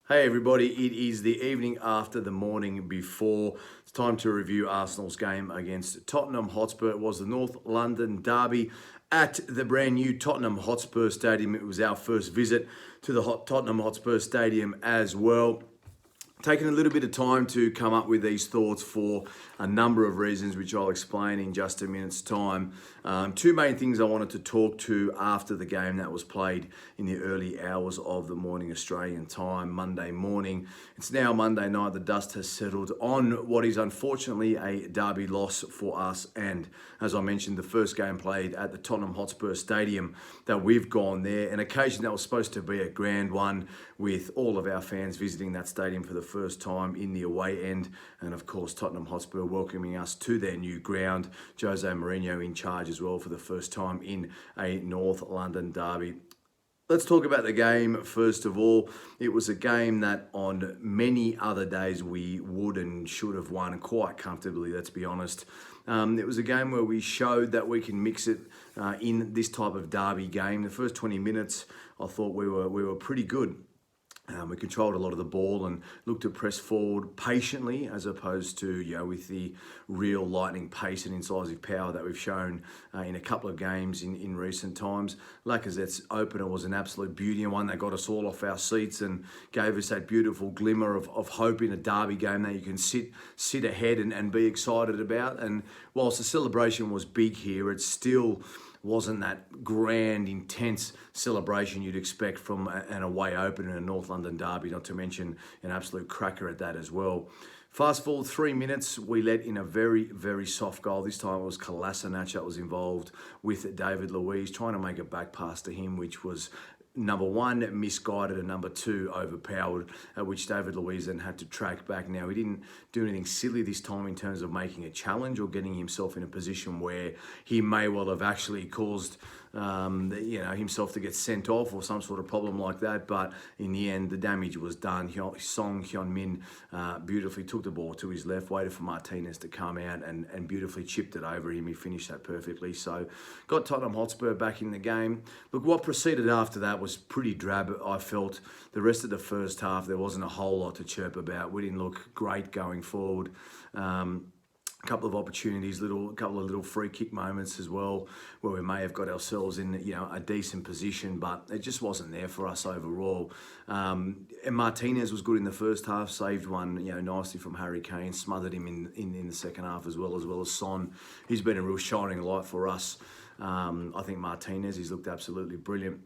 Hey everybody, it is the evening after the morning before. It's time to review Arsenal's game against Tottenham Hotspur. It was the North London derby at the brand new Tottenham Hotspur Stadium. It was our first visit to the Tottenham Hotspur Stadium as well. Taken a little bit of time to come up with these thoughts for a number of reasons, which I'll explain in just a minute's time. Two main things I wanted to talk to after the game that was played in the early hours of the morning Australian time, Monday morning. It's now Monday night. The dust has settled on what is unfortunately a derby loss for us. And as I mentioned, the first game played at the Tottenham Hotspur Stadium that we've gone there, an occasion that was supposed to be a grand one with all of our fans visiting that stadium for the first time in the away end, and of course Tottenham Hotspur welcoming us to their new ground. Jose Mourinho in charge as well for the first time in a North London derby. Let's talk about the game first of all. It was a game that on many other days we would and should have won quite comfortably, let's be honest. It was a game where we showed that we can mix it in this type of derby game. The first 20 minutes I thought we were pretty good. We controlled a lot of the ball and looked to press forward patiently as opposed to, with the real lightning pace and incisive power that we've shown in a couple of games in recent times. Lacazette's opener was an absolute beauty and one that got us all off our seats and gave us that beautiful glimmer of hope in a derby game that you can sit ahead and be excited about. And whilst the celebration was big here, it's still wasn't that grand, intense celebration you'd expect from an away opener in a North London derby, not to mention an absolute cracker at that as well. Fast forward 3 minutes, we let in a very, very soft goal. This time it was Kolasinac that was involved with David Luiz, trying to make a back pass to him, which was number one, misguided, and number two, overpowered, at which David Luiz then had to track back. Now, he didn't do anything silly this time in terms of making a challenge or getting himself in a position where he may well have actually caused himself to get sent off or some sort of problem like that. But in the end, the damage was done. Song Hyun-min beautifully took the ball to his left, waited for Martinez to come out and beautifully chipped it over him. He finished that perfectly. So got Tottenham Hotspur back in the game. Look, what proceeded after that was pretty drab, I felt. The rest of the first half, there wasn't a whole lot to chirp about. We didn't look great going forward. Couple of opportunities, couple of little free kick moments as well, where we may have got ourselves in a decent position, but it just wasn't there for us overall. And Martinez was good in the first half, saved one nicely from Harry Kane, smothered him in the second half as well as Son. He's been a real shining light for us. I think Martinez, he's looked absolutely brilliant.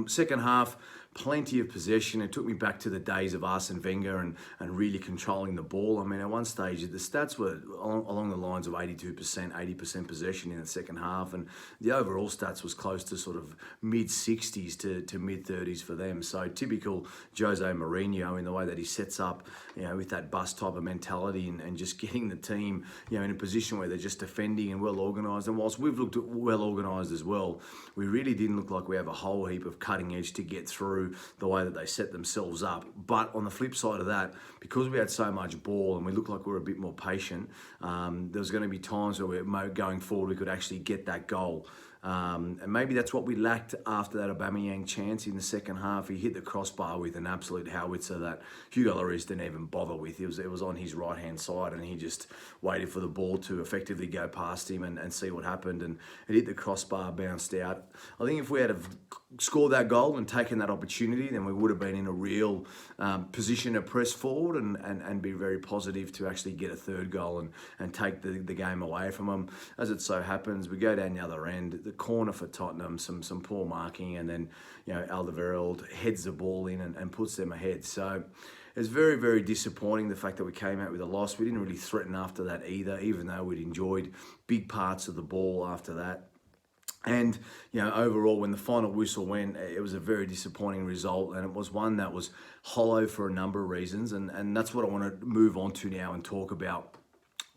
Second half, plenty of possession. It took me back to the days of Arsene Wenger and really controlling the ball. I mean, at one stage, the stats were along the lines of 82%, 80% possession in the second half, and the overall stats was close to sort of mid-60s to mid-30s for them. So typical Jose Mourinho in the way that he sets up, with that bus type of mentality and just getting the team, in a position where they're just defending and well organised. And whilst we've looked well organised as well, we really didn't look like we have a whole heap of cutting edge to get through the way that they set themselves up. But on the flip side of that, because we had so much ball and we looked like we were a bit more patient, there was going to be times where going forward we could actually get that goal. And maybe that's what we lacked after that Aubameyang chance in the second half. He hit the crossbar with an absolute howitzer that Hugo Lloris didn't even bother with. It was on his right-hand side and he just waited for the ball to effectively go past him and see what happened. And it hit the crossbar, bounced out. I think if we had scored that goal and taken that opportunity, then we would have been in a real position to press forward and be very positive to actually get a third goal and take the game away from them. As it so happens, we go down the other end, the corner for Tottenham, some poor marking, and then Alderweireld heads the ball in and puts them ahead. So it's very, very disappointing the fact that we came out with a loss. We didn't really threaten after that either, even though we'd enjoyed big parts of the ball after that. And, overall, when the final whistle went, it was a very disappointing result, and it was one that was hollow for a number of reasons, and that's what I want to move on to now and talk about.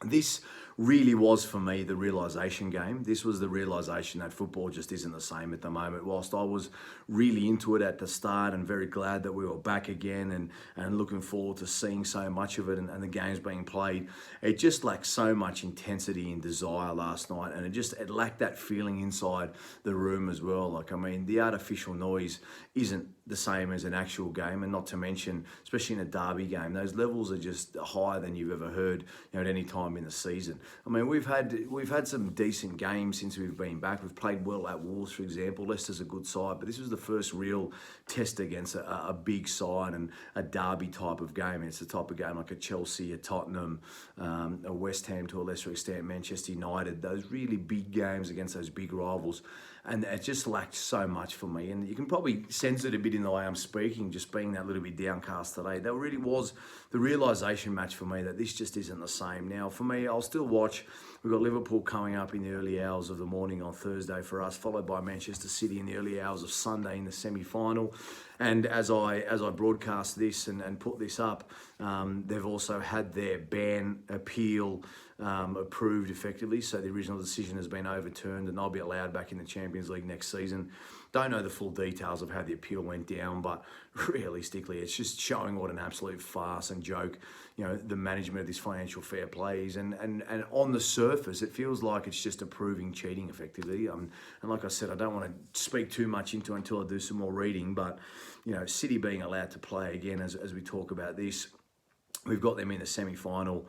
This really was for me the realisation game. This was the realisation that football just isn't the same at the moment. Whilst I was really into it at the start and very glad that we were back again and looking forward to seeing so much of it and the games being played, it just lacked so much intensity and desire last night, and it lacked that feeling inside the room as well. Like, I mean, the artificial noise isn't the same as an actual game, and not to mention, especially in a derby game, those levels are just higher than you've ever heard, at any time in the season. I mean, we've had some decent games since we've been back. We've played well at Wolves, for example. Leicester's a good side, but this was the first real test against a big side and a derby type of game. And it's the type of game like a Chelsea, a Tottenham, a West Ham to a lesser extent, Manchester United. Those really big games against those big rivals. And it just lacked so much for me. And you can probably sense it a bit in the way I'm speaking, just being that little bit downcast today. That really was the realisation match for me, that this just isn't the same. Now, for me, I'll still watch. We've got Liverpool coming up in the early hours of the morning on Thursday for us, followed by Manchester City in the early hours of Sunday in the semi-final. And as I broadcast this and put this up, they've also had their ban appeal approved effectively. So the original decision has been overturned and they'll be allowed back in the Champions League next season. Don't know the full details of how the appeal went down, but realistically, it's just showing what an absolute farce and joke, the management of this financial fair play is. And on the surface, it feels like it's just approving cheating effectively. And like I said, I don't want to speak too much into it until I do some more reading, but, City being allowed to play again as we talk about this. We've got them in the semi-final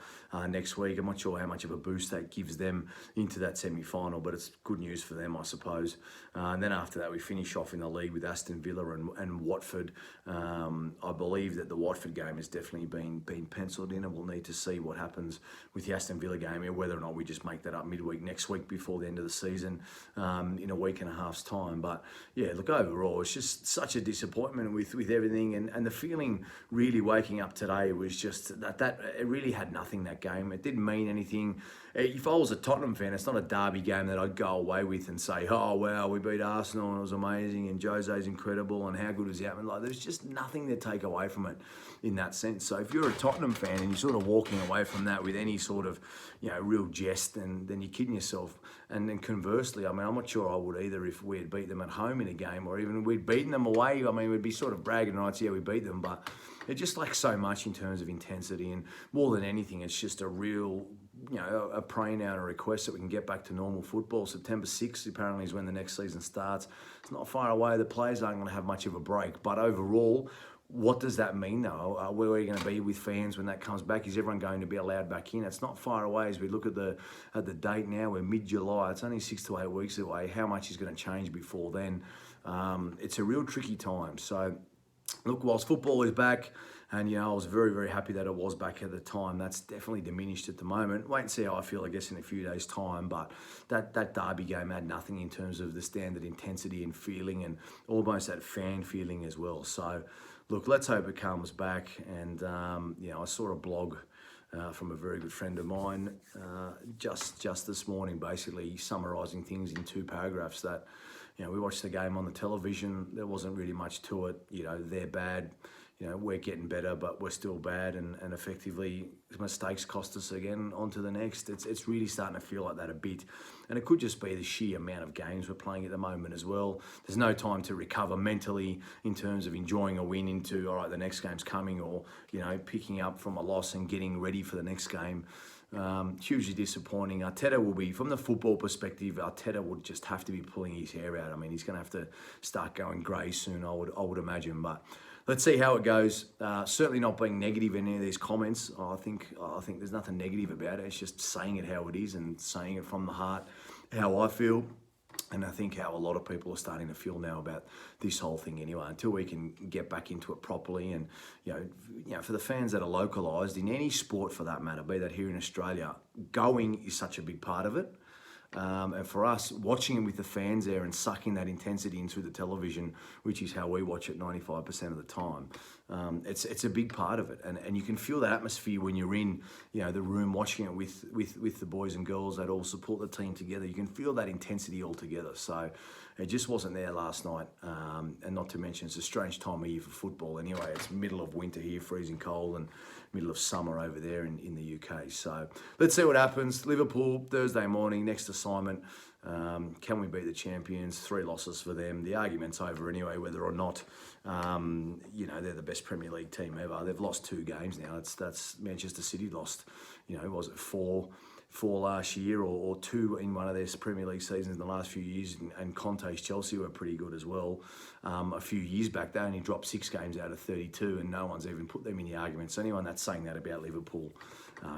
next week. I'm not sure how much of a boost that gives them into that semi-final, but it's good news for them, I suppose. And then after that, we finish off in the league with Aston Villa and Watford. I believe that the Watford game has definitely been penciled in, and we'll need to see what happens with the Aston Villa game, and whether or not we just make that up midweek next week before the end of the season in a week and a half's time. But yeah, look, overall, it's just such a disappointment with everything, and the feeling really waking up today was just that it really had nothing, that game. It didn't mean anything. If I was a Tottenham fan, it's not a derby game that I'd go away with and say, oh, wow, we beat Arsenal and it was amazing and Jose's incredible and how good was the atmosphere. Like, there's just nothing to take away from it in that sense. So if you're a Tottenham fan and you're sort of walking away from that with any sort of, real jest, then you're kidding yourself. And then conversely, I mean, I'm not sure I would either if we had beat them at home in a game, or even we'd beaten them away. I mean, we'd be sort of bragging rights, yeah, we beat them, but it just lacks so much in terms of intensity. And more than anything, it's just a real, a praying out, a request that we can get back to normal football. September 6th apparently is when the next season starts. It's not far away. The players aren't going to have much of a break. But overall, what does that mean, though? Where are we going to be with fans when that comes back? Is everyone going to be allowed back in? It's not far away. As we look at the date now, we're mid-July. It's only 6 to 8 weeks away. How much is going to change before then? It's a real tricky time. So, look, whilst football is back, and I was very, very happy that it was back at the time, that's definitely diminished at the moment. Wait and see how I feel, I guess, in a few days' time. But that derby game had nothing in terms of the standard intensity and feeling, and almost that fan feeling as well. So, look, let's hope it comes back. And I saw a blog from a very good friend of mine just this morning, basically summarising things in 2 paragraphs that. We watched the game on the television. There wasn't really much to it. They're bad. We're getting better, but we're still bad. And effectively, mistakes cost us again. On to the next. It's really starting to feel like that a bit. And it could just be the sheer amount of games we're playing at the moment as well. There's no time to recover mentally in terms of enjoying a win into, all right, the next game's coming, or, picking up from a loss and getting ready for the next game. Hugely disappointing. Arteta will be, from the football perspective, Arteta would just have to be pulling his hair out. I mean, he's going to have to start going grey soon, I would imagine. But let's see how it goes. Certainly not being negative in any of these comments. I think there's nothing negative about it. It's just saying it how it is and saying it from the heart, how I feel. And I think how a lot of people are starting to feel now about this whole thing anyway, until we can get back into it properly. And, for the fans that are localised in any sport for that matter, be that here in Australia, going is such a big part of it. And for us, watching it with the fans there and sucking that intensity in through the television, which is how we watch it 95% of the time, it's a big part of it, and you can feel that atmosphere when you're in the room watching it with the boys and girls that all support the team together. You can feel that intensity all together. So it just wasn't there last night, and not to mention it's a strange time of year for football anyway. It's middle of winter here, freezing cold, and middle of summer over there in the UK. So let's see what happens. Liverpool Thursday morning, next assignment. Can we beat the champions? 3 losses for them. The argument's over anyway, whether or not they're the best Premier League team ever. They've lost 2 games now. That's Manchester City lost, was it 4 last year or 2 in one of their Premier League seasons in the last few years, and Conte's Chelsea were pretty good as well. A few years back, they only dropped 6 games out of 32, and no one's even put them in the argument. So anyone that's saying that about Liverpool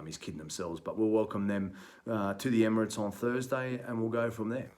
is kidding themselves. But we'll welcome them to the Emirates on Thursday, and we'll go from there.